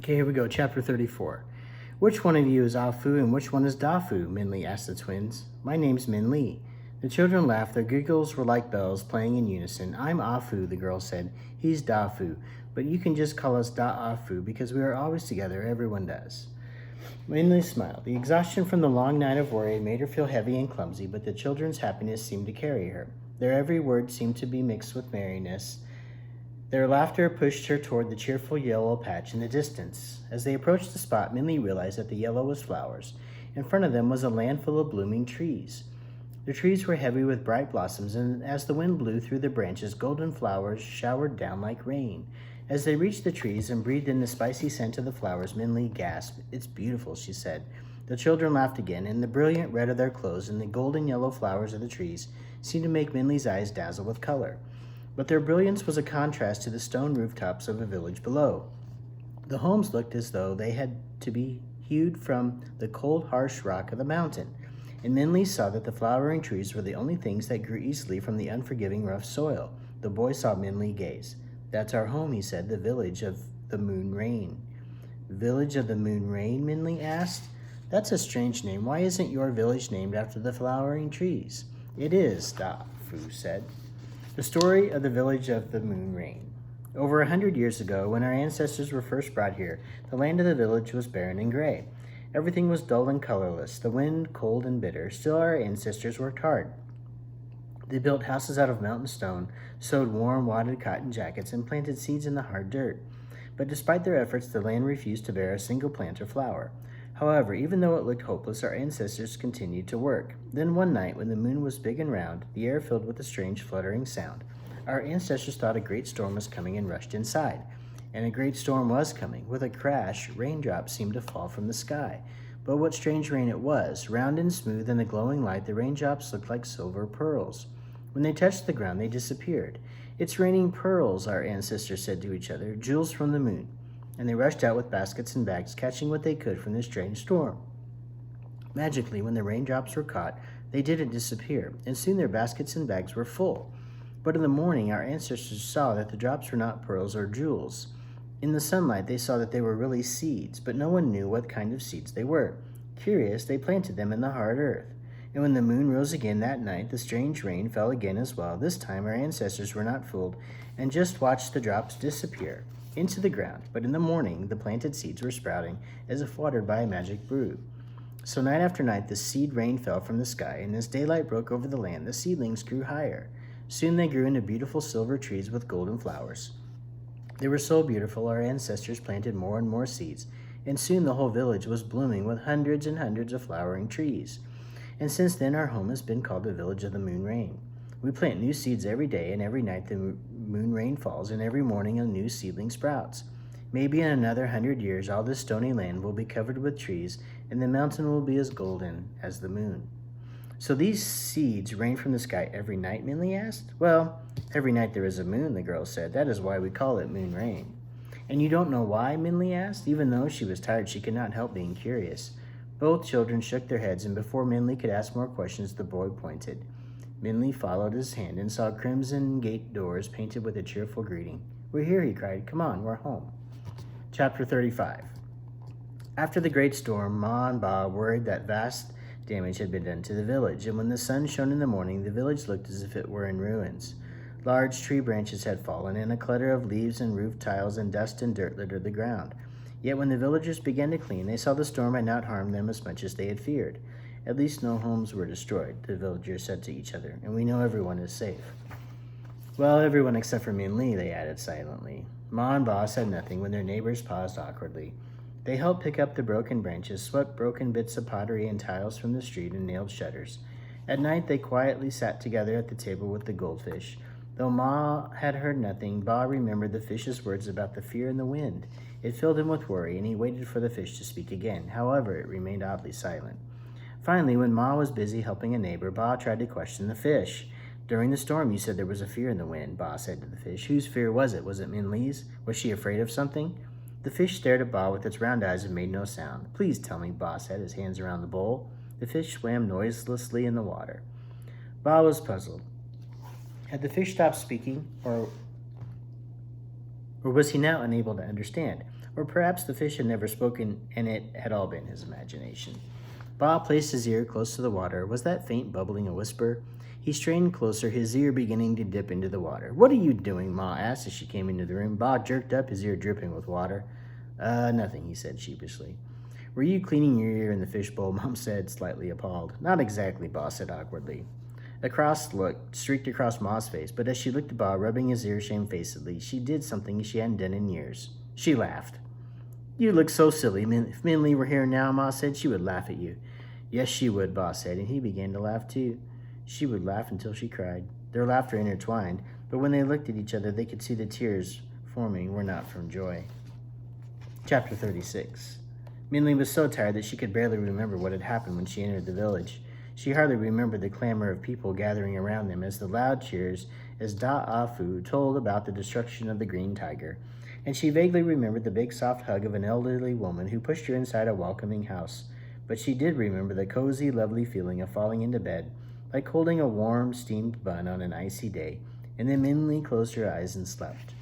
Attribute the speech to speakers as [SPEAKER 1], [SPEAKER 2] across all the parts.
[SPEAKER 1] Okay, here we go. Chapter 34. Which one of you is Afu and which one is Dafu? Minli asked the twins. My name's Minli. The children laughed. Their giggles were like bells playing in unison. I'm Afu, the girl said. He's Dafu, but you can just call us Da Afu because we are always together. Everyone does. Minli smiled. The exhaustion from the long night of worry made her feel heavy and clumsy, but the children's happiness seemed to carry her. Their every word seemed to be mixed with merriness. Their laughter pushed her toward the cheerful yellow patch in the distance. As they approached the spot, Minli realized that the yellow was flowers. In front of them was a land full of blooming trees. The trees were heavy with bright blossoms, and as the wind blew through the branches, golden flowers showered down like rain. As they reached the trees and breathed in the spicy scent of the flowers, Minli gasped. It's beautiful, she said. The children laughed again, and the brilliant red of their clothes and the golden yellow flowers of the trees seemed to make Minli's eyes dazzle with color. But their brilliance was a contrast to the stone rooftops of a village below. The homes looked as though they had to be hewed from the cold, harsh rock of the mountain, and Minli saw that the flowering trees were the only things that grew easily from the unforgiving, rough soil. The boy saw Minli gaze. That's our home, he said, the village of the moon rain. Village of the moon rain? Minli asked. That's a strange name. Why isn't your village named after the flowering trees? It is, Da Fu said. The story of the village of the moon rain. Over 100 years ago, when our ancestors were first brought here, the land of the village was barren and gray. Everything was dull and colorless, the wind cold and bitter. Still, our ancestors worked hard. They built houses out of mountain stone, sewed warm, wadded cotton jackets, and planted seeds in the hard dirt. But despite their efforts, the land refused to bear a single plant or flower. However, even though it looked hopeless, our ancestors continued to work. Then one night, when the moon was big and round, the air filled with a strange fluttering sound, our ancestors thought a great storm was coming and rushed inside. And a great storm was coming. With a crash, raindrops seemed to fall from the sky. But what strange rain it was! Round and smooth in the glowing light, the raindrops looked like silver pearls. When they touched the ground, they disappeared. It's raining pearls, our ancestors said to each other, jewels from the moon. And they rushed out with baskets and bags, catching what they could from the strange storm. Magically, when the raindrops were caught, they didn't disappear, and soon their baskets and bags were full. But in the morning, our ancestors saw that the drops were not pearls or jewels. In the sunlight, they saw that they were really seeds, but no one knew what kind of seeds they were. Curious, they planted them in the hard earth. And when the moon rose again that night, the strange rain fell again as well. This time, our ancestors were not fooled and just watched the drops disappear into the ground, but in the morning the planted seeds were sprouting as if watered by a magic brew. So night after night the seed rain fell from the sky, and as daylight broke over the land, the seedlings grew higher. Soon they grew into beautiful silver trees with golden flowers. They were so beautiful, our ancestors planted more and more seeds, and soon the whole village was blooming with hundreds and hundreds of flowering trees. And since then our home has been called the village of the moon rain. We plant new seeds every day, and every night the moon rain falls, and every morning a new seedling sprouts. Maybe in another 100 years, all this stony land will be covered with trees, and the mountain will be as golden as the moon. So these seeds rain from the sky every night, Minli asked. Well, every night there is a moon, the girl said. That is why we call it moon rain. And you don't know why, Minli asked? Even though she was tired, she could not help being curious. Both children shook their heads, and before Minli could ask more questions, the boy pointed. Minli followed his hand and saw crimson gate doors painted with a cheerful greeting. We're here, he cried. Come on, we're home. Chapter 35. After the great storm, Ma and Ba worried that vast damage had been done to the village, and when the sun shone in the morning, the village looked as if it were in ruins. Large tree branches had fallen, and a clutter of leaves and roof tiles and dust and dirt littered the ground. Yet when the villagers began to clean, they saw the storm had not harmed them as much as they had feared. At least no homes were destroyed, the villagers said to each other, and we know everyone is safe. Well, everyone except for Minli, they added silently. Ma and Ba said nothing when their neighbors paused awkwardly. They helped pick up the broken branches, swept broken bits of pottery and tiles from the street, and nailed shutters. At night, they quietly sat together at the table with the goldfish. Though Ma had heard nothing, Ba remembered the fish's words about the fear in the wind. It filled him with worry, and he waited for the fish to speak again. However, it remained oddly silent. Finally, when Ma was busy helping a neighbor, Ba tried to question the fish. During the storm, you said there was a fear in the wind, Ba said to the fish. Whose fear was it? Was it Minli's? Was she afraid of something? The fish stared at Ba with its round eyes and made no sound. Please tell me, Ba said, his hands around the bowl. The fish swam noiselessly in the water. Ba was puzzled. Had the fish stopped speaking, or was he now unable to understand? Or perhaps the fish had never spoken and it had all been his imagination. Bob placed his ear close to the water. Was that faint bubbling a whisper? He strained closer, his ear beginning to dip into the water. What are you doing? Ma asked as she came into the room. Bob jerked up, his ear dripping with water. Nothing, he said sheepishly. Were you cleaning your ear in the fishbowl? Mom said, slightly appalled. Not exactly, Bob said awkwardly. A cross look streaked across Ma's face, but as she looked at Bob, rubbing his ear shamefacedly, she did something she hadn't done in years. She laughed. You look so silly. If Minley were here now, Ma said, she would laugh at you. Yes, she would, Boss said, and he began to laugh too. She would laugh until she cried. Their laughter intertwined, but when they looked at each other, they could see the tears forming were not from joy. Chapter 36. Minley was so tired that she could barely remember what had happened when she entered the village. She hardly remembered the clamor of people gathering around them as the loud cheers as Da'afu told about the destruction of the green tiger, and she vaguely remembered the big soft hug of an elderly woman who pushed her inside a welcoming house. But she did remember the cozy, lovely feeling of falling into bed, like holding a warm, steamed bun on an icy day, and then Minley closed her eyes and slept.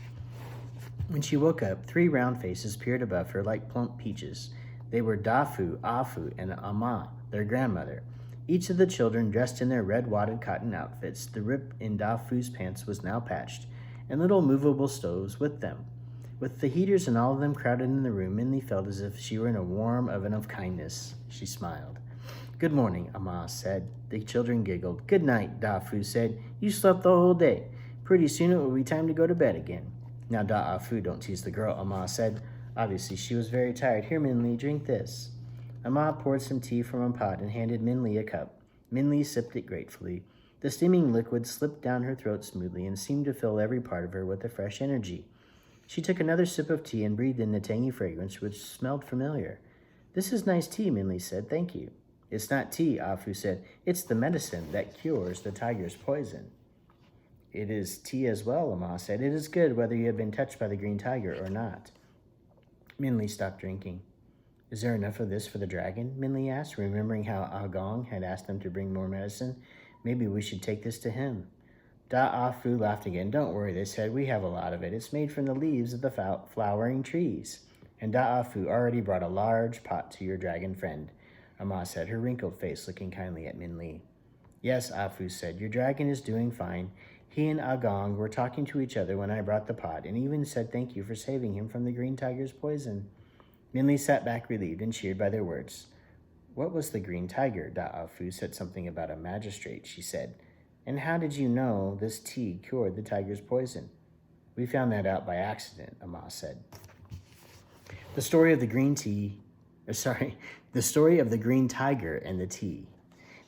[SPEAKER 1] When she woke up, 3 round faces peered above her like plump peaches. They were Dafu, Afu, and Ama, their grandmother. Each of the children dressed in their red wadded cotton outfits. The rip in Dafu's pants was now patched, and little movable stoves with them. With the heaters and all of them crowded in the room, Minley felt as if she were in a warm oven of kindness. She smiled. Good morning, Ama said. The children giggled. Good night, Dafu said. You slept the whole day. Pretty soon it will be time to go to bed again. Now, Da'afu, don't tease the girl, Ama said. Obviously, she was very tired. Here, Minley, drink this. Ama poured some tea from a pot and handed Minley a cup. Minley sipped it gratefully. The steaming liquid slipped down her throat smoothly and seemed to fill every part of her with a fresh energy. She took another sip of tea and breathed in the tangy fragrance, which smelled familiar. This is nice tea, Minley said. Thank you. It's not tea, Afu said. It's the medicine that cures the tiger's poison. It is tea as well, Ama said. It is good whether you have been touched by the green tiger or not. Minley stopped drinking. Is there enough of this for the dragon? Minley asked, remembering how Agong had asked them to bring more medicine. Maybe we should take this to him. Da'afu laughed again. Don't worry, they said. We have a lot of it. It's made from the leaves of the flowering trees. And Da'afu already brought a large pot to your dragon friend, Ama said, her wrinkled face looking kindly at Minley. Yes, Afu said, your dragon is doing fine. He and Agong were talking to each other when I brought the pot, and even said thank you for saving him from the green tiger's poison. Minley sat back relieved and cheered by their words. What was the green tiger? Da'afu said something about a magistrate, she said. And how did you know this tea cured the tiger's poison? We found that out by accident, Ama said. The story of the green tiger and the tea.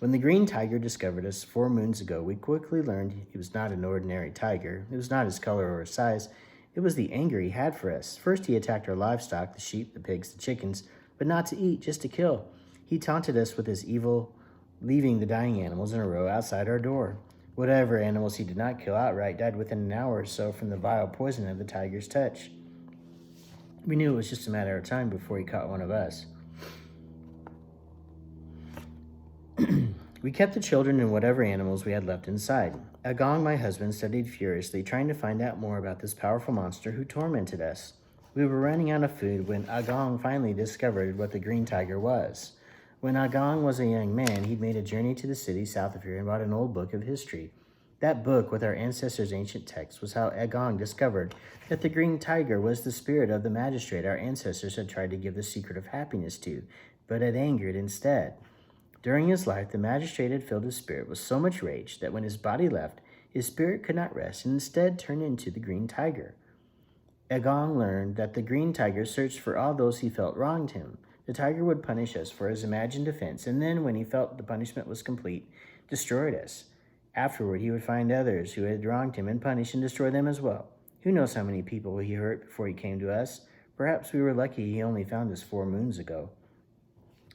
[SPEAKER 1] When the green tiger discovered us 4 moons ago, we quickly learned he was not an ordinary tiger. It was not his color or his size. It was the anger he had for us. First, he attacked our livestock, the sheep, the pigs, the chickens, but not to eat, just to kill. He taunted us with his evil, leaving the dying animals in a row outside our door. Whatever animals he did not kill outright died within an hour or so from the vile poison of the tiger's touch. We knew it was just a matter of time before he caught one of us. We kept the children and whatever animals we had left inside. Agong, my husband, studied furiously, trying to find out more about this powerful monster who tormented us. We were running out of food when Agong finally discovered what the green tiger was. When Agong was a young man, he'd made a journey to the city south of here and bought an old book of history. That book, with our ancestors' ancient texts, was how Agong discovered that the green tiger was the spirit of the magistrate our ancestors had tried to give the secret of happiness to, but had angered instead. During his life, the magistrate had filled his spirit with so much rage that when his body left, his spirit could not rest and instead turned into the green tiger. Agong learned that the green tiger searched for all those he felt wronged him. The tiger would punish us for his imagined offense, and then, when he felt the punishment was complete, destroyed us. Afterward, he would find others who had wronged him and punish and destroy them as well. Who knows how many people he hurt before he came to us? Perhaps we were lucky he only found us 4 moons ago.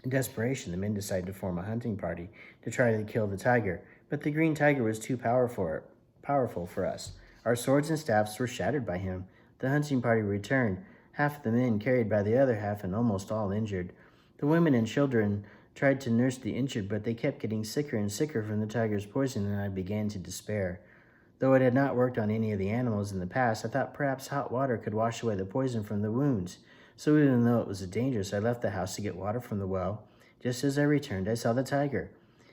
[SPEAKER 1] In desperation, the men decided to form a hunting party to try to kill the tiger, but the green tiger was too powerful for us. Our swords and staffs were shattered by him. The hunting party returned, half of the men carried by the other half and almost all injured. The women and children tried to nurse the injured, but they kept getting sicker and sicker from the tiger's poison, and I began to despair. Though it had not worked on any of the animals in the past, I thought perhaps hot water could wash away the poison from the wounds. So even though it was dangerous, I left the house to get water from the well. Just as I returned, I saw the tiger.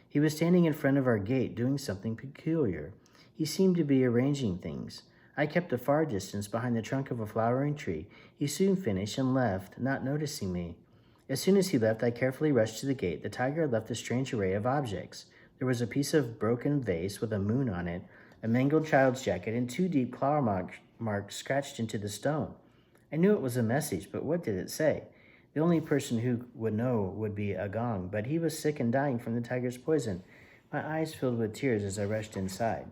[SPEAKER 1] He was standing in front of our gate doing something peculiar. He seemed to be arranging things. I kept a far distance behind the trunk of a flowering tree. He soon finished and left, not noticing me. As soon as he left, I carefully rushed to the gate. The tiger had left a strange array of objects. There was a piece of broken vase with a moon on it, a mangled child's jacket, and two deep claw marks scratched into the stone. I knew it was a message, but what did it say? The only person who would know would be Agong, but he was sick and dying from the tiger's poison. My eyes filled with tears as I rushed inside.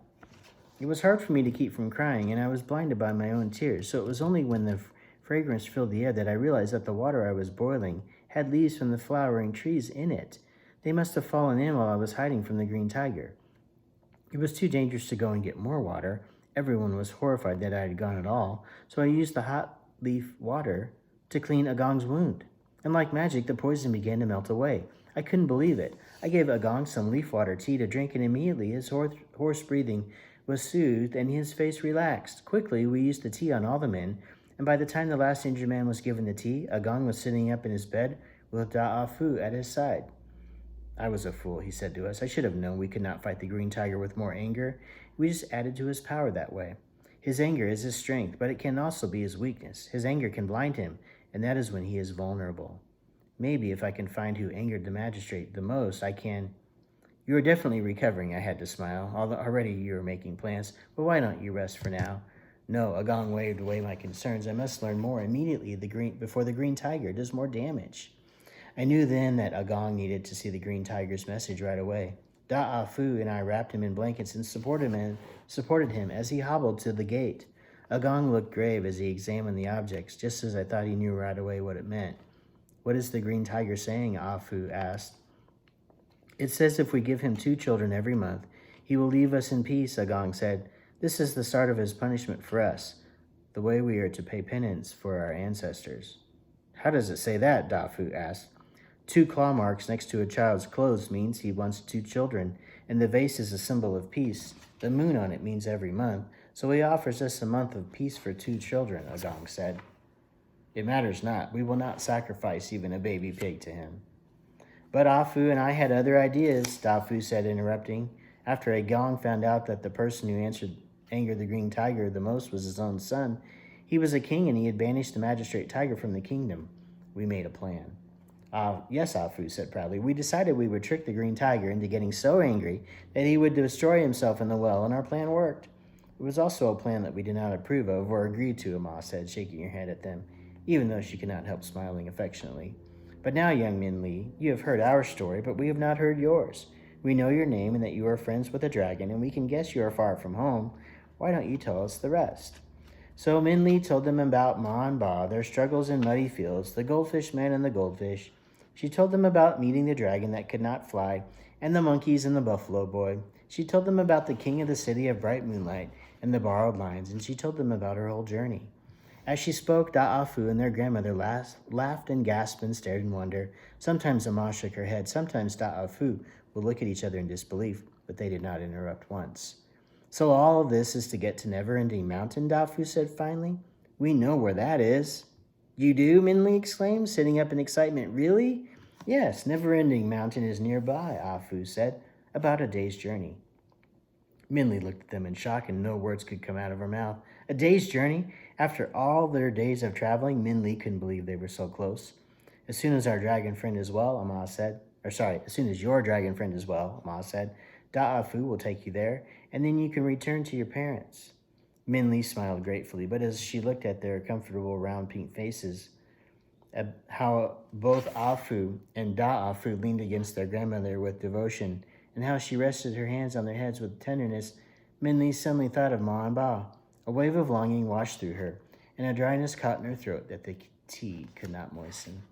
[SPEAKER 1] It was hard for me to keep from crying, and I was blinded by my own tears, so it was only when the fragrance filled the air that I realized that the water I was boiling had leaves from the flowering trees in it. They must have fallen in while I was hiding from the green tiger. It was too dangerous to go and get more water. Everyone was horrified that I had gone at all, so I used the hot leaf water to clean Agong's wound. And like magic, the poison began to melt away. I couldn't believe it. I gave Agong some leaf water tea to drink, and immediately his hoarse breathing was soothed and his face relaxed. Quickly, we used the tea on all the men, and by the time the last injured man was given the tea, Agong was sitting up in his bed with Da'afu at his side. I was a fool, he said to us. I should have known we could not fight the green tiger with more anger. We just added to his power that way. His anger is his strength, but it can also be his weakness. His anger can blind him, and that is when he is vulnerable. Maybe if I can find who angered the magistrate the most, I can... You are definitely recovering, I had to smile. Already you are making plans, but why don't you rest for now? No, Agong waved away my concerns. I must learn more immediately before the green tiger does more damage. I knew then that Agong needed to see the green tiger's message right away. Da'afu and I wrapped him in blankets and supported him as he hobbled to the gate. Agong looked grave as he examined the objects, just as I thought he knew right away what it meant. What is the green tiger saying? Afu asked. It says if we give him 2 children every month, he will leave us in peace, Agong said. This is the start of his punishment for us, the way we are to pay penance for our ancestors. How does it say that? Da'afu asked. 2 claw marks next to a child's clothes means he wants 2 children, and the vase is a symbol of peace. The moon on it means every month, so he offers us a month of peace for 2 children, Agong said. It matters not. We will not sacrifice even a baby pig to him. But Afu and I had other ideas, Da'afu said, interrupting. After Agong found out that the person who angered the green tiger the most was his own son, he was a king and he had banished the magistrate tiger from the kingdom. We made a plan. Yes, Afu said proudly. We decided we would trick the green tiger into getting so angry that he would destroy himself in the well, and our plan worked. It was also a plan that we did not approve of or agree to, Ama said, shaking her head at them, even though she could not help smiling affectionately. But now, young Min Li, you have heard our story, but we have not heard yours. We know your name and that you are friends with a dragon, and we can guess you are far from home. Why don't you tell us the rest? So Min Li told them about Ma and Ba, their struggles in muddy fields, the goldfish man and the goldfish. She told them about meeting the dragon that could not fly, and the monkeys and the buffalo boy. She told them about the king of the city of bright moonlight and the borrowed lions, and she told them about her whole journey. As she spoke, Da'afu and their grandmother laughed and gasped and stared in wonder. Sometimes Ama shook her head. Sometimes Da'afu would look at each other in disbelief, but they did not interrupt once. So all of this is to get to Never-Ending Mountain, Da'afu said finally. We know where that is. You do? Min Li exclaimed, sitting up in excitement. Really? Yes, Never-Ending Mountain is nearby, Afu said. About a day's journey. Min Li looked at them in shock, and no words could come out of her mouth. A day's journey? After all their days of traveling, Min Li couldn't believe they were so close. As soon as our dragon friend is well, Ama said. As soon as your dragon friend is well, Ama said, Da'afu will take you there, and then you can return to your parents. Min Li smiled gratefully, but as she looked at their comfortable round pink faces, how both Afu and Da'afu leaned against their grandmother with devotion, and how she rested her hands on their heads with tenderness, Min Li suddenly thought of Ma and Ba. A wave of longing washed through her, and a dryness caught in her throat that the tea could not moisten.